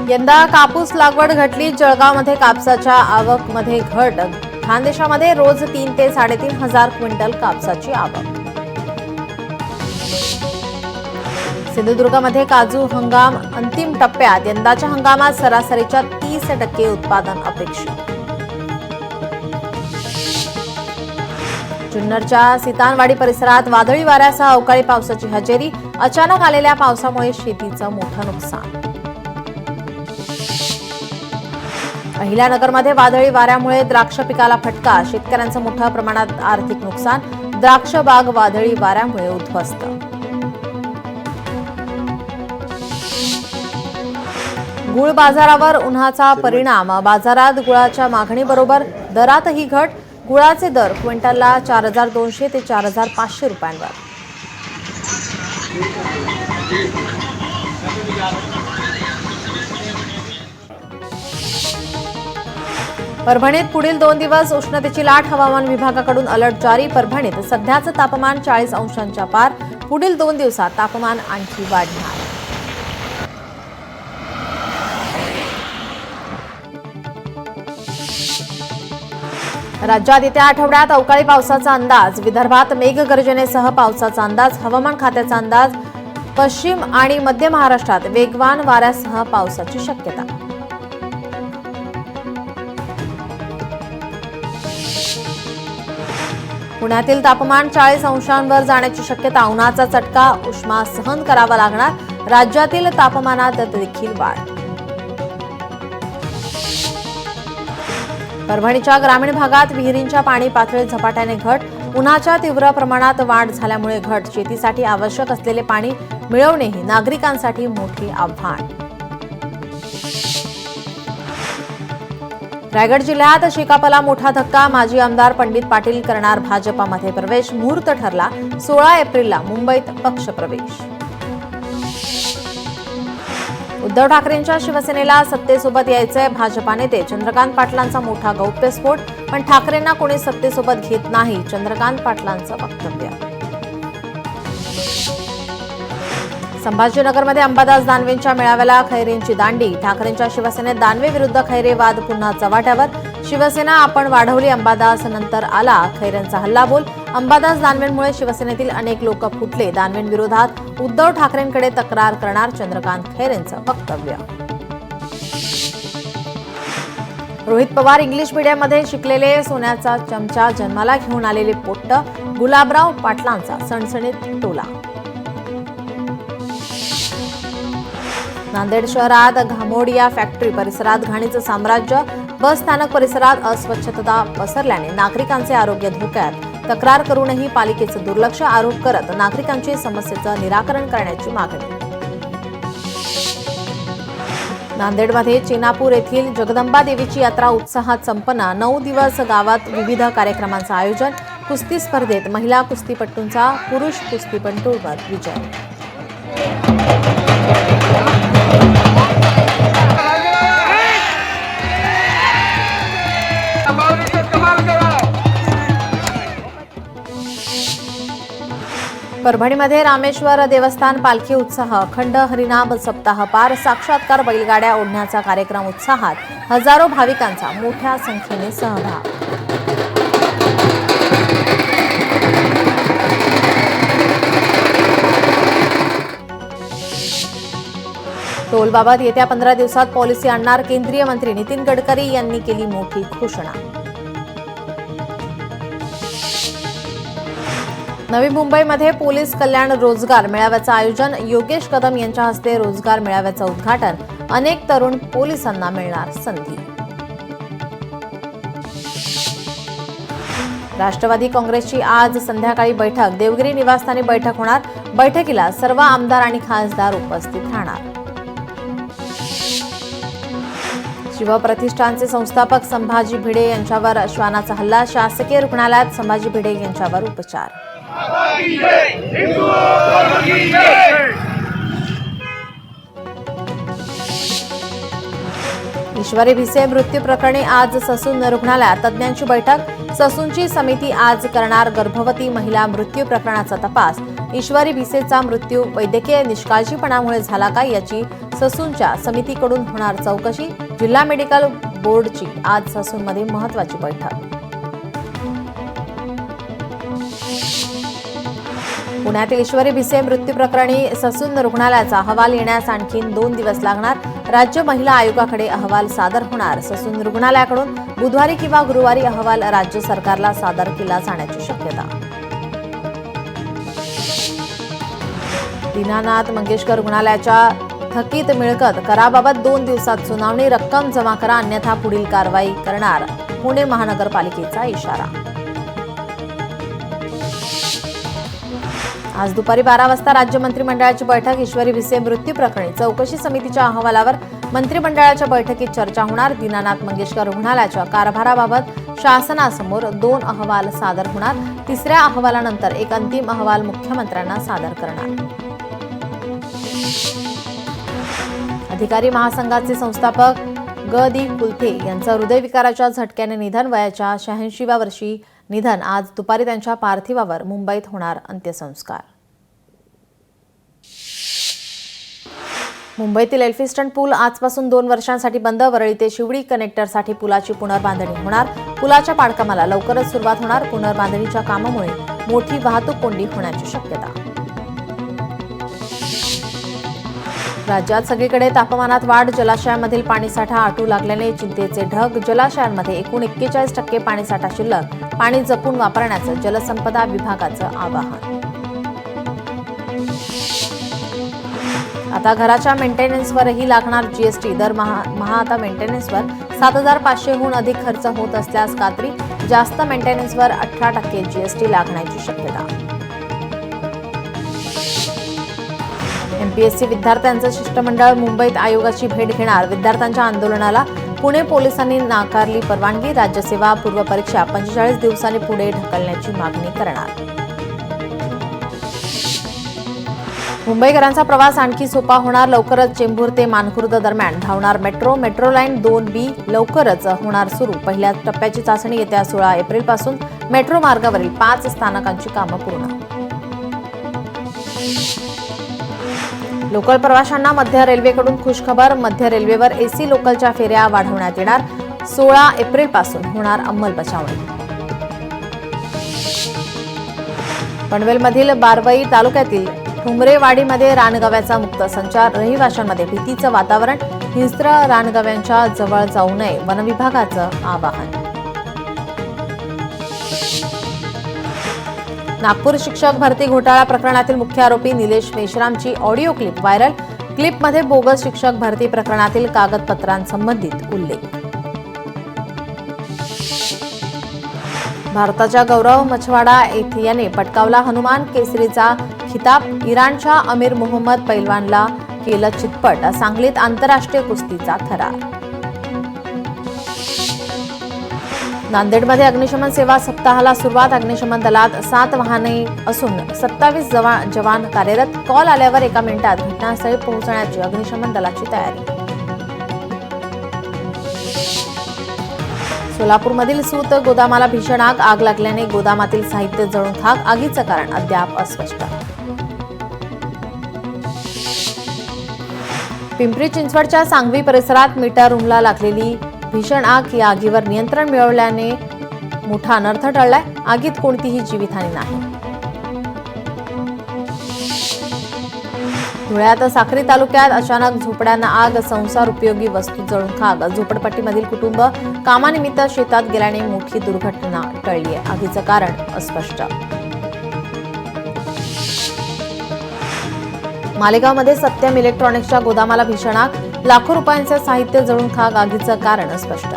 यंदा कापूस लागवड घटली. जळगावमध्ये कापसाच्या आवकमध्ये घट. खानदेशामध्ये रोज 3 ते 3.5 हजार क्विंटल कापसाची आवक. सिंधुदुर्गमध्ये काजू हंगाम अंतिम टप्प्यात. यंदाच्या हंगामात सरासरीच्या 30% उत्पादन अपेक्षित. जुन्नरच्या सीतानवाडी परिसरात वादळी वाऱ्यासह अवकाळी पावसाची हजेरी. अचानक आलेल्या पावसामुळे शेतीचं मोठं नुकसान. अहिल्यानगरमध्ये वादळी वाऱ्यामुळे द्राक्ष पिकाला फटका. शेतकऱ्यांचं मोठ्या प्रमाणात आर्थिक नुकसान. द्राक्ष बाग वादळी वाऱ्यामुळे उद्ध्वस्त. गुळ बाजारावर उन्हाचा परिणाम. बाजारात गुळाच्या मागणीबरोबर दरातही घट. गुळाचे दर क्विंटलला 4,200 ते 4,500 रुपयांवर. परभणीत पुढील 2 दिवस उष्णतेची लाट. हवामान विभागाकडून अलर्ट जारी. परभणीत सध्याचं तापमान 40 अंशांच्या पार. पुढील 2 दिवसात तापमान आणखी वाढणार. राज्यात येत्या आठवड्यात अवकाळी पावसाचा अंदाज. विदर्भात मेघगर्जनेसह पावसाचा अंदाज. हवामान खात्याचा अंदाज. पश्चिम आणि मध्य महाराष्ट्रात वेगवान वाऱ्यासह पावसाची शक्यता. पुण्यातील तापमान 40 अंशांवर जाण्याची शक्यता. उन्हाचा चटका. उष्मा सहन करावा लागणार. राज्यातील तापमानात देखील वाढ. परभणीच्या ग्रामीण भागात विहिरींच्या पाणी पातळीत झपाट्याने घट. उन्हाच्या तीव्र प्रमाणात वाढ झाल्यामुळे घट. शेतीसाठी आवश्यक असलेले पाणी मिळवणेही नागरिकांसाठी मोठे आव्हान. रायगड जिल्ह्यात शेकापला मोठा धक्का. माजी आमदार पंडित पाटील करणार भाजपामध्ये प्रवेश. मुहूर्त ठरला. 16 एप्रिलला मुंबईत पक्षप्रवेश. उद्धव ठाकरेंच्या शिवसेनेला सत्तेसोबत यायचंय. भाजपा नेते चंद्रकांत पाटलांचा मोठा गौप्यस्फोट. पण ठाकरेंना कोणी सत्तेसोबत घेत नाही. चंद्रकांत पाटलांचं वक्तव्य. संभाजीनगरमध्ये अंबादास दानवेंच्या मेळाव्याला खैरेंची दांडी. ठाकरेंच्या शिवसेनेत दानवे विरुद्ध खैरे वाद पुन्हा चव्हाट्यावर. शिवसेना आपण वाढवली. अंबादास नंतर आला खैरेंचा हल्लाबोल. अंबादास दानवेंमुळे शिवसेनेतील अनेक लोक फुटले. दानवेंविरोधात उद्धव ठाकरेंकडे तक्रार करणार. चंद्रकांत खैरेंचं वक्तव्य. रोहित पवार इंग्लिश मीडियममध्ये शिकलेले. सोन्याचा चमचा जन्माला घेऊन आलेले पोट्ट. गुलाबराव पाटलांचा सणसणीत टोला. नांदेड शहरात घामोडिया फॅक्टरी परिसरात घाणीचं साम्राज्य. बस स्थानक परिसरात अस्वच्छता पसरल्याने नागरिकांचे आरोग्य धोक्यात. तक्रार करूनही पालिकेचं दुर्लक्ष. आरोप करत नागरिकांची समस्येचं निराकरण करण्याची मागणी. नांदेडमध्ये चेनापूर येथील जगदंबा देवीची यात्रा उत्साहात संपन्न. 9 दिवस गावात विविध कार्यक्रमांचं आयोजन. कुस्ती स्पर्धेत महिला कुस्तीपटूंचा पुरुष कुस्तीपटूंवर विजय. परभणीमध्ये रामेश्वर देवस्थान पालखी उत्साह. अखंड हरिनाम सप्ताह पार. साक्षात्कार बैलगाड्या ओढण्याचा कार्यक्रम उत्साहात. हजारो भाविकांचा मोठ्या संख्येने सहभाग. टोलबाबत येत्या 15 दिवसात पॉलिसी आणणार. केंद्रीय मंत्री नितीन गडकरी यांनी केली मोठी घोषणा. नवी मुंबईमध्ये पोलीस कल्याण रोजगार मेळाव्याचं आयोजन. योगेश कदम यांच्या हस्ते रोजगार मेळाव्याचं उद्घाटन. अनेक तरुण पोलिसांना मिळणार संधी. राष्ट्रवादी काँग्रेसची आज संध्याकाळी बैठक. देवगिरी निवासस्थानी बैठक होणार. बैठकीला सर्व आमदार आणि खासदार उपस्थित राहणार. शिवप्रतिष्ठानचे संस्थापक संभाजी भिडे यांच्यावर श्वानाचा हल्ला. शासकीय रुग्णालयात संभाजी भिडे यांच्यावर उपचार. ईश्वरी भिसे मृत्यू प्रकरणी आज ससून रुग्णालयात तज्ज्ञांची बैठक. ससूनची समिती आज करणार गर्भवती महिला मृत्यू प्रकरणाचा तपास. ईश्वरी भिसेचा मृत्यू वैद्यकीय निष्काळजीपणामुळे झाला का याची ससूनच्या समितीकडून होणार चौकशी. जिल्हा मेडिकल बोर्डची आज ससूनमध्ये महत्त्वाची बैठक. पुण्यातील ईश्वरी भिसे मृत्यू प्रकरणी ससून रुग्णालयाचा अहवाल येण्यास आणखी 2 दिवस लागणार. राज्य महिला आयोगाकडे अहवाल सादर होणार. ससून रुग्णालयाकडून बुधवारी किंवा गुरुवारी अहवाल राज्य सरकारला सादर केला जाण्याची शक्यता. दीनानाथ मंगेशकर रुग्णालयाच्या थकीत मिळकत कराबाबत 2 दिवसात सुनावणी. रक्कम जमा करा अन्यथा पुढील कारवाई करणार. पुणे महानगरपालिकेचा इशारा. आज दुपारी 12 वाजता राज्य मंत्रिमंडळाची बैठक. ईश्वरी भिसे मृत्यू प्रकरणी चौकशी समितीच्या अहवालावर मंत्रिमंडळाच्या बैठकीत चर्चा होणार. दीनानाथ मंगेशकर रुग्णालयाच्या कारभाराबाबत शासनासमोर 2 अहवाल सादर होणार. 3ऱ्या अहवालानंतर एक अंतिम अहवाल मुख्यमंत्र्यांना सादर करणार. अधिकारी महासंघाचे संस्थापक ग.दी. कुलथे यांचं हृदयविकाराच्या झटक्याने निधन. वयाच्या 86व्या वर्षी निधन. आज दुपारी त्यांच्या पार्थिवावर मुंबईत होणार अंत्यसंस्कार. मुंबईतील एल्फिस्टन पूल आजपासून 2 वर्षांसाठी बंद. वरळी ते शिवडी कनेक्टरसाठी पुलाची पुनर्बांधणी होणार. पुलाच्या पाडकामाला लवकरच सुरुवात होणार. पुनर्बांधणीच्या कामामुळे मोठी वाहतूक कोंडी होण्याची शक्यता. राज्यात सगळीकडे तापमानात वाढ. जलाशयांमधील पाणीसाठा आटू लागल्याने चिंतेचे ढग. जलाशयांमध्ये एकूण 41% पाणीसाठा शिल्लक. पाणी जपून वापरण्याचं जलसंपदा विभागाचं आवाहन. आता घराच्या मेंटेनन्सवरही लागणार जीएसटी. दरमहा आता मेंटेनन्सवर 7,500हून अधिक खर्च होत असल्यास खात्री. जास्त मेंटेनन्सवर 18% जीएसटी लागण्याची शक्यता. एमपीएससी विद्यार्थ्यांचं शिष्टमंडळ मुंबईत आयोगाची भेट घेणार. विद्यार्थ्यांच्या आंदोलनाला पुणे पोलिसांनी नाकारली परवानगी. राज्यसेवा पूर्व परीक्षा 45 दिवसांनी पुढे ढकलण्याची मागणी करणार. मुंबईकरांचा प्रवास आणखी सोपा होणार. लवकरच चेंबूर ते मानखुर्द दरम्यान धावणार मेट्रो लाईन 2B लवकरच होणार सुरू. पहिल्या टप्प्याची चाचणी येत्या 16 एप्रिलपासून. मेट्रो मार्गावरील 5 स्थानकांची कामं पूर्ण. लोकल प्रवाशांना मध्य रेल्वेकडून खुशखबर. मध्य रेल्वेवर एसी लोकलच्या फेऱ्या वाढवण्यात येणार. 16 एप्रिलपासून होणार अंमलबजावणी. पनवेलमधील बारवई तालुक्यातील ठुमरेवाडीमध्ये रानगव्याचा मुक्त संचार. रहिवाशांमध्ये भीतीचं वातावरण. हिंस्त्र रानगव्यांच्या जवळ जाऊ नये. वनविभागाचं आवाहन. नागपूर शिक्षक भरती घोटाळा प्रकरणातील मुख्य आरोपी निलेश मेश्रामची ऑडिओ क्लिप व्हायरल. क्लिपमध्ये बोगस शिक्षक भरती प्रकरणातील कागदपत्रांसंबंधित उल्लेख. भारताच्या गौरव मछवाडा येथे याने पटकावला हनुमान केसरीचा खिताब. इराणच्या अमीर मोहम्मद पैलवानला केलं चितपट. सांगलीत आंतरराष्ट्रीय कुस्तीचा थरार. नांदेडमध्ये अग्निशमन सेवा सप्ताहाला सुरुवात. अग्निशमन दलात 7 वाहने असून 27 जवान कार्यरत. कॉल आल्यावर 1 मिनिटात घटनास्थळी पोहोचण्याची अग्निशमन दलाची तयारी. सोलापूरमधील सूत गोदामाला भीषण आग. आग लागल्याने गोदामातील साहित्य जळून खाक. आगीचं कारण अद्याप अस्पष्ट. पिंपरी चिंचवडच्या सांगवी परिसरात मीटर रूमला लागलेली भीषण आग. या आगीवर नियंत्रण मिळवल्याने मोठा अनर्थ टळलाय. आगीत कोणतीही जीवितहानी नाही. धुळ्यात साक्री तालुक्यात अचानक झोपड्यांना आग. संसार उपयोगी वस्तू जळून खाक. झोपडपट्टीमधील कुटुंब कामानिमित्त शेतात गेल्याने मोठी दुर्घटना टळली आहे. आगीचं कारण अस्पष्ट. मालेगावमध्ये सत्यम इलेक्ट्रॉनिक्सच्या गोदामाला भीषण आग. लाखो रुपयांचे साहित्य जळून खाक. आगीचं कारण अस्पष्ट.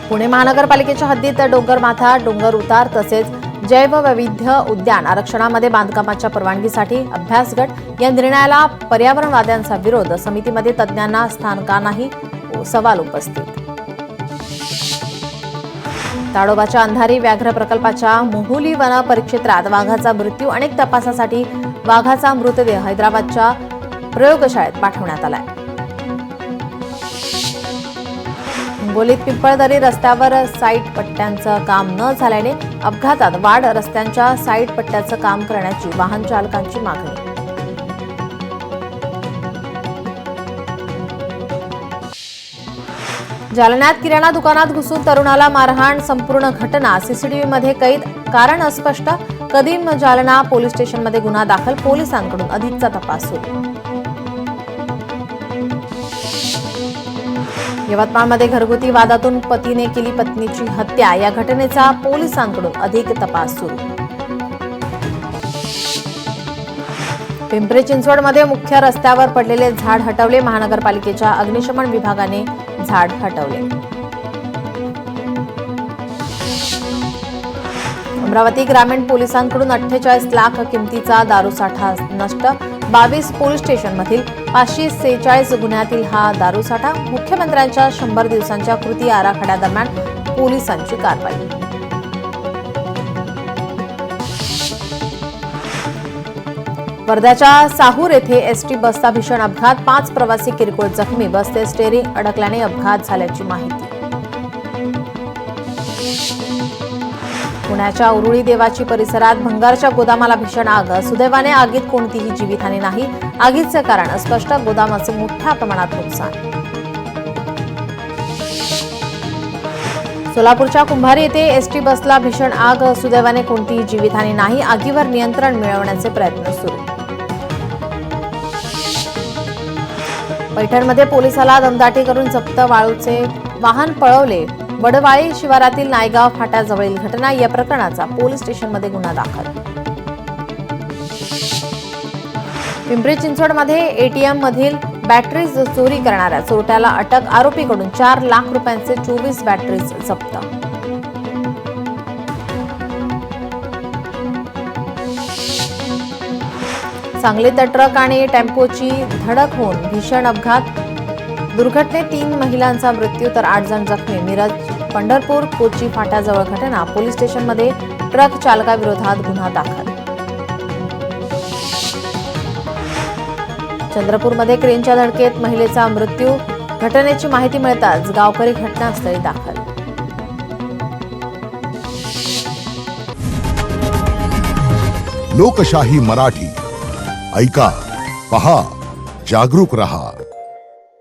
पुणे महानगरपालिकेच्या हद्दीत डोंगरमाथा, डोंगर उतार तसेच जैववैविध्य उद्यान आरक्षणामध्ये बांधकामाच्या परवानगीसाठी अभ्यास गट. या निर्णयाला पर्यावरणवाद्यांचा विरोध. समितीमध्ये तज्ज्ञांना स्थान का नाही? सवाल उपस्थित. ताडोबाच्या अंधारी व्याघ्र प्रकल्पाच्या मोहुली वन परिक्षेत्रात वाघाचा मृत्यू. अनेक तपासासाठी वाघाचा मृतदेह हैदराबादच्या प्रयोगशाळेत पाठवण्यात आलाय. हिंगोलीत पिंपळदरी रस्त्यावर साईट पट्ट्यांचं काम न झाल्याने अपघातात वाढ, रस्त्यांच्या साईड पट्ट्याचं काम करण्याची वाहन चालकांची मागणी. जालन्यात किराणा दुकानात घुसून तरुणाला मारहाण, संपूर्ण घटना सीसीटीव्हीमध्ये कैद. कारण अस्पष्ट. कदीम जालना पोलीस स्टेशनमध्ये गुन्हा दाखल. पोलिसांकडून अधिकचा तपास सुरू. यवतमाळमध्ये घरगुती वादातून पतीने केली पत्नीची हत्या. या घटनेचा पोलिसांकडून अधिक तपास सुरू. पिंपरी चिंचवडमध्ये मुख्य रस्त्यावर पडलेले झाड हटवले. महानगरपालिकेच्या अग्निशमन विभागाने झाड हटवले. अमरावती ग्रामीण पोलिसांकडून 48 लाख किमतीचा दारूसाठा नष्ट. 22 पोलीस स्टेशनमधील 546 गुन्ह्यातील हा दारूसाठा. मुख्यमंत्र्यांच्या 100 दिवसांच्या कृती आराखड्यादरम्यान पोलिसांची कारवाई. वर्ध्याच्या साहूर येथे एसटी बसचा भीषण अपघात. 5 प्रवासी किरकोळ जखमी. बसचे स्टेअरिंग अडकल्याने अपघात झाल्याची माहिती. पुण्याच्या उरुळी देवाची परिसरात भंगारच्या गोदामाला भीषण आग. सुदैवाने आगीत कोणतीही जीवितहानी नाही. आगीचे कारण अस्पष्ट. गोदामाचे मोठ्या प्रमाणात नुकसान. सोलापूरच्या कुंभारी येथे एसटी बसला भीषण आग. सुदैवाने कोणतीही जीवितहानी नाही. आगीवर नियंत्रण मिळवण्याचे प्रयत्न सुरू. पैठणमध्ये पोलिसाला दमदाटी करून जप्त वाळूचे वाहन पळवले. वडवाळी शिवारातील नायगाव फाट्याजवळील घटना. या प्रकरणाचा पोलीस स्टेशनमध्ये गुन्हा दाखल. पिंपरी चिंचवडमध्ये एटीएम मधील बॅटरीज चोरी करणाऱ्या चोरट्याला अटक. आरोपीकडून 4 लाख रुपयांचे 24 बॅटरीज जप्त. सांगलीत ट्रक आणि टेम्पोची धडक होऊन भीषण अपघात. दुर्घटनेत 3 महिलांचा मृत्यू तर 8 जण जखमी. मिरज पंढरपूर कोची फाट्याजवळ घटना. पोलीस स्टेशनमध्ये ट्रक चालकाविरोधात गुन्हा दाखल. चंद्रपूरमध्ये क्रेनच्या धडकेत महिलेचा मृत्यू. घटनेची माहिती मिळताच गावकरी घटनास्थळी दाखल. लोकशाही मराठी ऐका, पहा, जागरूक रहा.